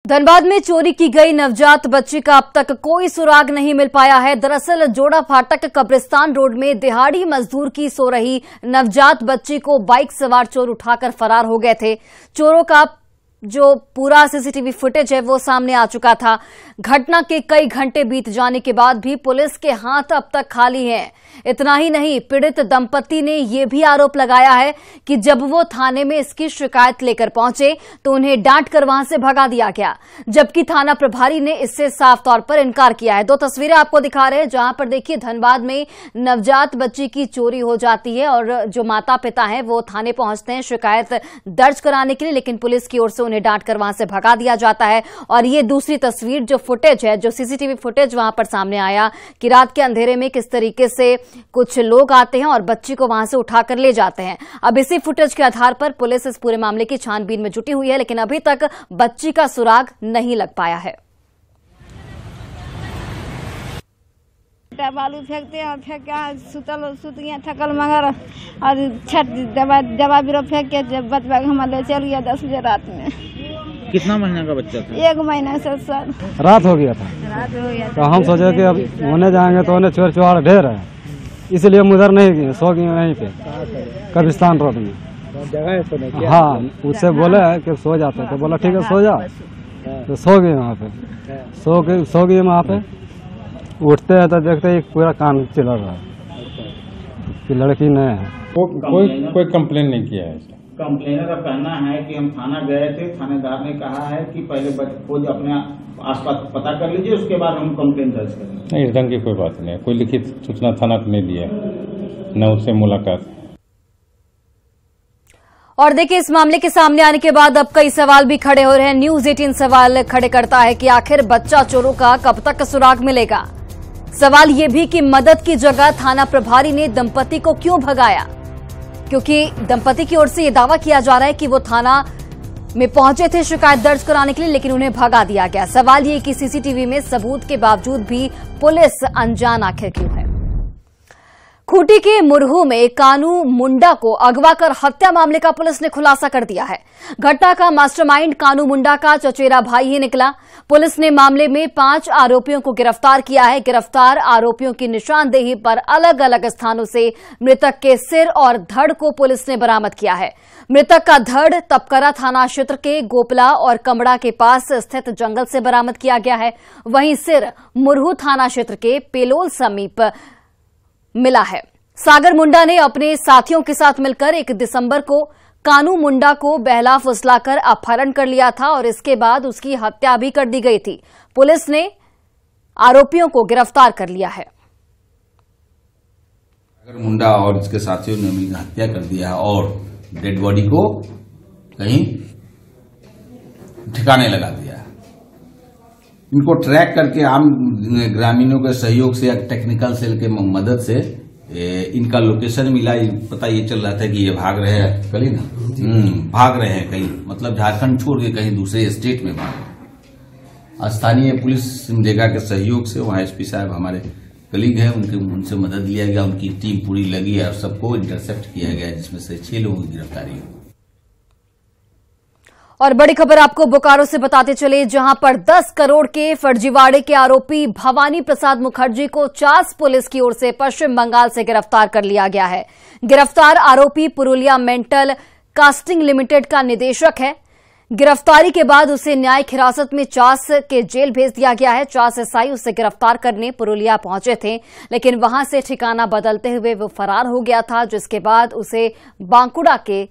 धनबाद में चोरी की गई नवजात बच्ची का अब तक कोई सुराग नहीं मिल पाया है। दरअसल जोड़ा फाटक कब्रिस्तान रोड में दिहाड़ी मजदूर की सो रही नवजात बच्ची को बाइक सवार चोर उठाकर फरार हो गए थे। चोरों का जो पूरा सीसीटीवी फुटेज है वो सामने आ चुका था। घटना के कई घंटे बीत जाने के बाद भी पुलिस के हाथ अब तक खाली हैं। इतना ही नहीं, पीड़ित दंपति ने यह भी आरोप लगाया है कि जब वो थाने में इसकी शिकायत लेकर पहुंचे तो उन्हें डांट कर वहां से भगा दिया गया, जबकि थाना प्रभारी ने इससे साफ तौर पर इनकार किया है। दो तस्वीरें आपको दिखा रहे हैं जहां पर देखिए धनबाद में नवजात बच्ची की चोरी हो जाती है और जो माता पिता हैं वो थाने पहुंचते हैं शिकायत दर्ज कराने के लिए, लेकिन पुलिस की ओर से उन्हें डांट कर वहां से भगा दिया जाता है। और ये दूसरी तस्वीर जो फुटेज है, जो सीसीटीवी फुटेज वहां पर सामने आया कि रात के अंधेरे में किस तरीके से कुछ लोग आते हैं और बच्ची को वहां से उठाकर ले जाते हैं। अब इसी फुटेज के आधार पर पुलिस इस पूरे मामले की छानबीन में जुटी हुई है, लेकिन अभी तक बच्ची का सुराग नहीं लग पाया है। बालू फेंकते हैं और फेंक के सुत गया थकल मगर और छठ दवा बिरो फेंक के जब बचवा हम ले चल गया 10 बजे रात में। कितना महीना का बच्चा था? 1 महीना से सर रात हो गया था। तो हम सोचे कि अब होने जाएंगे तो उन्हें चोर चुहाड़ ढेर है, इसलिए हम उधर नहीं गए, सो गए वहीं पे कब्रिस्तान रोड में जगह है सोने की। हाँ, उससे बोले कि सो जाते, तो बोला ठीक है सो जाओ। तो सो गए वहाँ पे, सो गए वहाँ पे। उठते हैं तो देखते ही पूरा कान चिल्ला रहा है कि लड़की नहीं है। कोई कंप्लेन नहीं किया है। कंप्लेनर का कहना है कि हम थाना गए थे, थानेदार ने कहा है कि पहले खोज अपने आसपास पता कर लीजिए, उसके बाद हम कंप्लेन दर्ज करेंगे। नहीं, इस ढंग की कोई बात नहीं है। कोई लिखित सूचना थाना को नहीं दिया, न उससे मुलाकात। और देखिए इस मामले के सामने आने के बाद अब कई सवाल भी खड़े हो रहे हैं। न्यूज 18 सवाल खड़े करता है कि आखिर बच्चा चोरों का कब तक सुराग मिलेगा। सवाल ये भी कि मदद की जगह थाना प्रभारी ने दंपति को क्यों भगाया, क्योंकि दंपति की ओर से यह दावा किया जा रहा है कि वो थाना में पहुंचे थे शिकायत दर्ज कराने के लिए, लेकिन उन्हें भगा दिया गया। सवाल ये कि सीसीटीवी में सबूत के बावजूद भी पुलिस अनजान आखिर क्यों है। खूंटी के मुरहू में कानू मुंडा को अगवा कर हत्या मामले का पुलिस ने खुलासा कर दिया है। घटना का मास्टरमाइंड कानू मुंडा का चचेरा भाई ही निकला। पुलिस ने मामले में 5 आरोपियों को गिरफ्तार किया है। गिरफ्तार आरोपियों की निशानदेही पर अलग अलग स्थानों से मृतक के सिर और धड़ को पुलिस ने बरामद किया है। मृतक का धड़ तपकरा थाना क्षेत्र के गोपला और कमड़ा के पास स्थित जंगल से बरामद किया गया है। वहीं सिर मुरहू थाना क्षेत्र के पेलोल समीप मिला है। सागर मुंडा ने अपने साथियों के साथ मिलकर 1 दिसंबर को कानू मुंडा को बहला फुसलाकर अपहरण कर लिया था और इसके बाद उसकी हत्या भी कर दी गई थी। पुलिस ने आरोपियों को गिरफ्तार कर लिया है। सागर मुंडा और इसके साथियों ने मिलकर हत्या कर दिया और डेड बॉडी को कहीं ठिकाने लगा दिया। इनको ट्रैक करके आम ग्रामीणों के सहयोग से या टेक्निकल सेल के मदद से इनका लोकेशन मिला। पता ये चल रहा था कि ये भाग रहे हैं, कल ही ना भाग रहे हैं कहीं, मतलब झारखंड छोड़ के कहीं दूसरे स्टेट में भाग रहे। स्थानीय पुलिस सिमडेगा के सहयोग से वहां एसपी साहब हमारे कलीग हैं, उनसे मदद लिया गया। उनकी टीम पूरी लगी और सबको इंटरसेप्ट किया गया, जिसमें से 6 लोगों की गिरफ्तारी हुई। और बड़ी खबर आपको बोकारो से बताते चले, जहां पर 10 करोड़ के फर्जीवाड़े के आरोपी भवानी प्रसाद मुखर्जी को चास पुलिस की ओर से पश्चिम बंगाल से गिरफ्तार कर लिया गया है। गिरफ्तार आरोपी पुरुलिया मेंटल कास्टिंग लिमिटेड का निदेशक है। गिरफ्तारी के बाद उसे न्यायिक हिरासत में चास के जेल भेज दिया गया है। चास एसआई उसे गिरफ्तार करने पुरुलिया पहुंचे थे, लेकिन वहां से ठिकाना बदलते हुए वो फरार हो गया था, जिसके बाद उसे बांकुड़ा के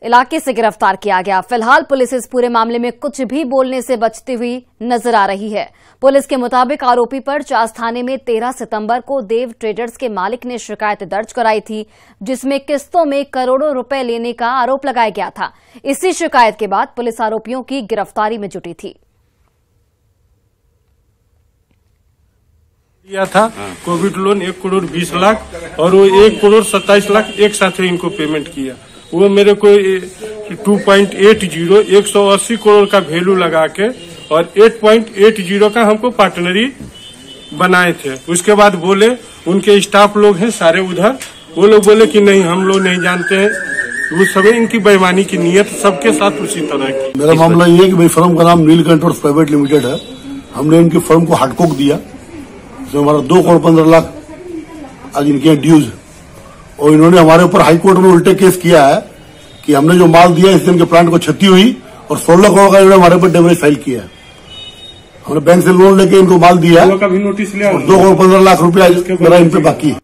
इलाके से गिरफ्तार किया गया। फिलहाल पुलिस इस पूरे मामले में कुछ भी बोलने से बचती हुई नजर आ रही है। पुलिस के मुताबिक आरोपी पर चास थाने में 13 सितंबर को देव ट्रेडर्स के मालिक ने शिकायत दर्ज कराई थी, जिसमें किस्तों में करोड़ों रुपए लेने का आरोप लगाया गया था। इसी शिकायत के बाद पुलिस आरोपियों की गिरफ्तारी में जुटी थी। लिया था कोविड लोन 1 करोड़ 20 लाख और वो 1 करोड़ 27 लाख एक साथ इनको पेमेंट किया। वो मेरे को 2.80 180 करोड़ का वैल्यू लगा के और 8.80 का हमको पार्टनरी बनाए थे। उसके बाद बोले उनके स्टाफ लोग हैं सारे उधर, वो लोग बोले कि नहीं हम लोग नहीं जानते हैं, वो सभी इनकी बेईमानी की नीयत सबके साथ उसी तरह की। मेरा मामला ये है कि भाई फर्म का नाम नीलकंठ और प्राइवेट लिमिटेड है। हमने इनकी फर्म को हार्डकॉक दिया, जो हमारा 2 करोड़ 15 लाख आज इनके ड्यूज, और इन्होंने हमारे ऊपर हाई कोर्ट में उल्टे केस किया है कि हमने जो माल दिया इससे इनके प्लांट को क्षति हुई और 16 करोड़ का इन्होंने हमारे ऊपर डैमेज फाइल किया है। हमने बैंक से लोन लेके इनको माल दिया का भी नोटिस लिया, 2 करोड़ 15 लाख रुपया मेरा इन पे बाकी है।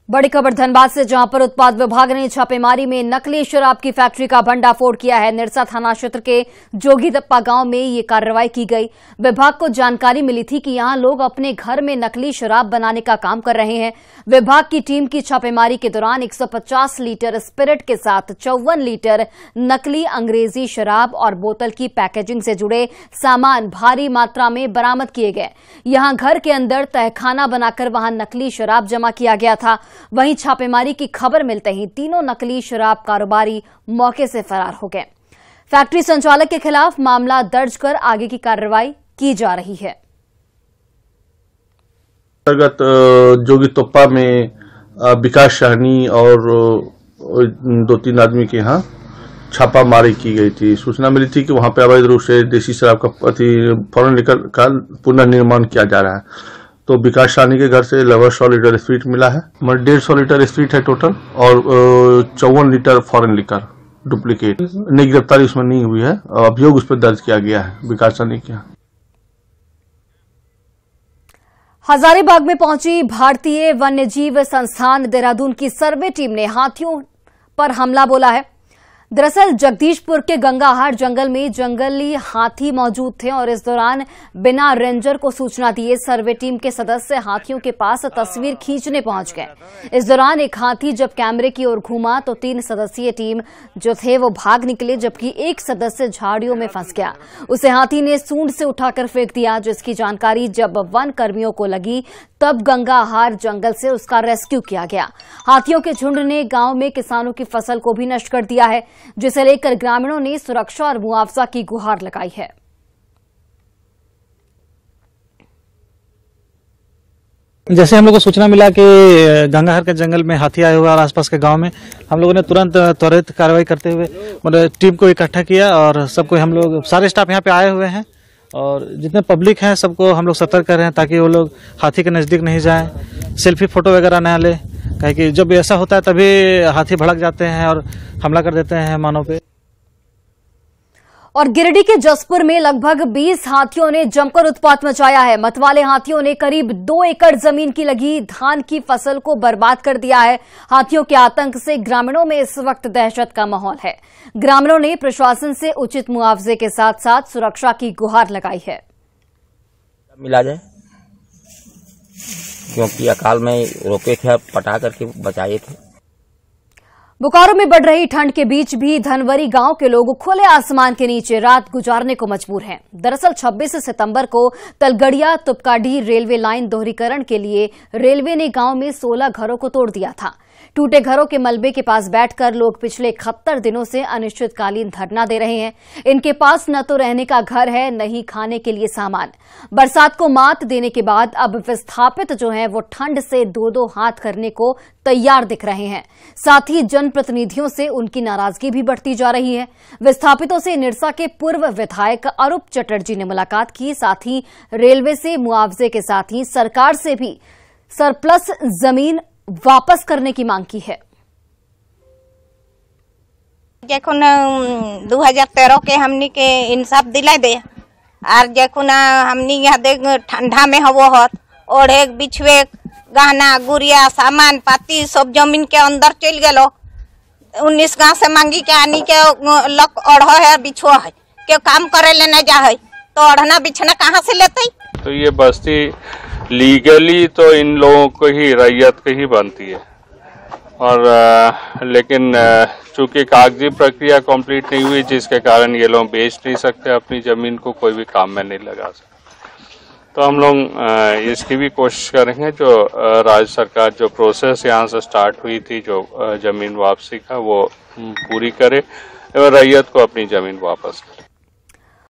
बड़ी खबर धनबाद से, जहां पर उत्पाद विभाग ने छापेमारी में नकली शराब की फैक्ट्री का भंडाफोड़ किया है। निरसा थाना क्षेत्र के जोगीदप्पा गांव में ये कार्रवाई की गई। विभाग को जानकारी मिली थी कि यहां लोग अपने घर में नकली शराब बनाने का काम कर रहे हैं। विभाग की टीम की छापेमारी के दौरान 150 लीटर स्पिरिट के साथ 54 लीटर नकली अंग्रेजी शराब और बोतल की पैकेजिंग से जुड़े सामान भारी मात्रा में बरामद किए गए। यहां घर के अंदर तहखाना बनाकर वहां नकली शराब जमा किया गया था। वहीं छापेमारी की खबर मिलते ही तीनों नकली शराब कारोबारी मौके से फरार हो गए। फैक्ट्री संचालक के खिलाफ मामला दर्ज कर आगे की कार्रवाई की जा रही है। अंतर्गत जोगीतोप्पा में विकास सहनी और 2-3 आदमी के यहाँ छापामारी की गई थी। सूचना मिली थी कि वहां पे अवैध रूप से देसी शराब का फॉरेन लिकर का पुनर्निर्माण किया जा रहा है। तो विकास सहनी के घर से लगभग 100 लीटर स्पिरिट मिला है, 150 लीटर स्पिरिट है टोटल, और 54 लीटर फॉरेन लिकर डुप्लीकेट। नई गिरफ्तारी उसमें नहीं हुई है, अभियोग उस पर दर्ज किया गया है विकास सहनी के यहाँ। हजारीबाग में पहुंची भारतीय वन्यजीव संस्थान देहरादून की सर्वे टीम ने हाथियों पर हमला बोला है। दरअसल जगदीशपुर के गंगाहार जंगल में जंगली हाथी मौजूद थे और इस दौरान बिना रेंजर को सूचना दिए सर्वे टीम के सदस्य हाथियों के पास तस्वीर खींचने पहुंच गए। इस दौरान एक हाथी जब कैमरे की ओर घूमा तो 3 सदस्यीय टीम जो थे वो भाग निकले, जबकि एक सदस्य झाड़ियों में फंस गया। उसे हाथी ने सूंड से उठाकर फेंक दिया, जिसकी जानकारी जब वन कर्मियों को लगी तब गंगाहार जंगल से उसका रेस्क्यू किया गया। हाथियों के झुंड ने गांव में किसानों की फसल को भी नष्ट कर दिया है, जिसे लेकर ग्रामीणों ने सुरक्षा और मुआवजा की गुहार लगाई है। जैसे हम लोग को सूचना मिला कि गंगाहार के जंगल में हाथी आए हुए और आसपास के गांव में, हम लोगों ने तुरंत त्वरित कार्रवाई करते हुए मतलब टीम को इकट्ठा किया और सबको, हम लोग सारे स्टाफ यहाँ पे आए हुए हैं और जितने पब्लिक हैं सबको हम लोग सतर्क कर रहे हैं ताकि वो लोग हाथी के नजदीक नहीं जाएं, सेल्फी फोटो वगैरह न ले, कहे कि जब ऐसा होता है तभी हाथी भड़क जाते हैं और हमला कर देते हैं मानव पे। और गिरिडीह के जसपुर में लगभग 20 हाथियों ने जमकर उत्पात मचाया है। मतवाले हाथियों ने करीब 2 एकड़ जमीन की लगी धान की फसल को बर्बाद कर दिया है। हाथियों के आतंक से ग्रामीणों में इस वक्त दहशत का माहौल है। ग्रामीणों ने प्रशासन से उचित मुआवजे के साथ साथ सुरक्षा की गुहार लगाई है। मिला जाए, क्योंकि अकाल में रोके थे, पटा करके बचाए थे। बोकारो में बढ़ रही ठंड के बीच भी धनवरी गांव के लोग खुले आसमान के नीचे रात गुजारने को मजबूर हैं। दरअसल 26 सितंबर को तलगड़िया तुपकाडीह रेलवे लाइन दोहरीकरण के लिए रेलवे ने गांव में 16 घरों को तोड़ दिया था। टूटे घरों के मलबे के पास बैठकर लोग पिछले 71 दिनों से अनिश्चितकालीन धरना दे रहे हैं। इनके पास न तो रहने का घर है, न ही खाने के लिए सामान। बरसात को मात देने के बाद अब विस्थापित जो हैं वो ठंड से 2-2 हाथ करने को तैयार दिख रहे हैं। साथ ही जनप्रतिनिधियों से उनकी नाराजगी भी बढ़ती जा रही है। विस्थापितों से निरसा के पूर्व विधायक अरूप चटर्जी ने मुलाकात की। साथ ही रेलवे से मुआवजे के साथ ही सरकार से भी सरप्लस जमीन वापस करने की मांग की है। जखुन 2013 के हमनी के इंसाफ दिला दे और जखुन हमनी यहाँ देख ठंडा में हवो होत ओढ़े बिछवे गहना गुड़िया सामान पाती सब जमीन के अंदर चल गलो। 19 गांव से मांगी के आनी के लक ओढ़ो है बिछो है के काम करे ले न जा है तो ओढ़ना बिछना कहाँ से लेते। तो ये बस्ती लीगली तो इन लोगों को ही रैयत की ही बनती है और लेकिन चूंकि कागजी प्रक्रिया कंप्लीट नहीं हुई जिसके कारण ये लोग बेच नहीं सकते अपनी जमीन को, कोई भी काम में नहीं लगा सकते। तो हम लोग इसकी भी कोशिश करेंगे जो राज्य सरकार जो प्रोसेस यहाँ से स्टार्ट हुई थी जो जमीन वापसी का वो पूरी करे और रैयत को अपनी जमीन वापस करे।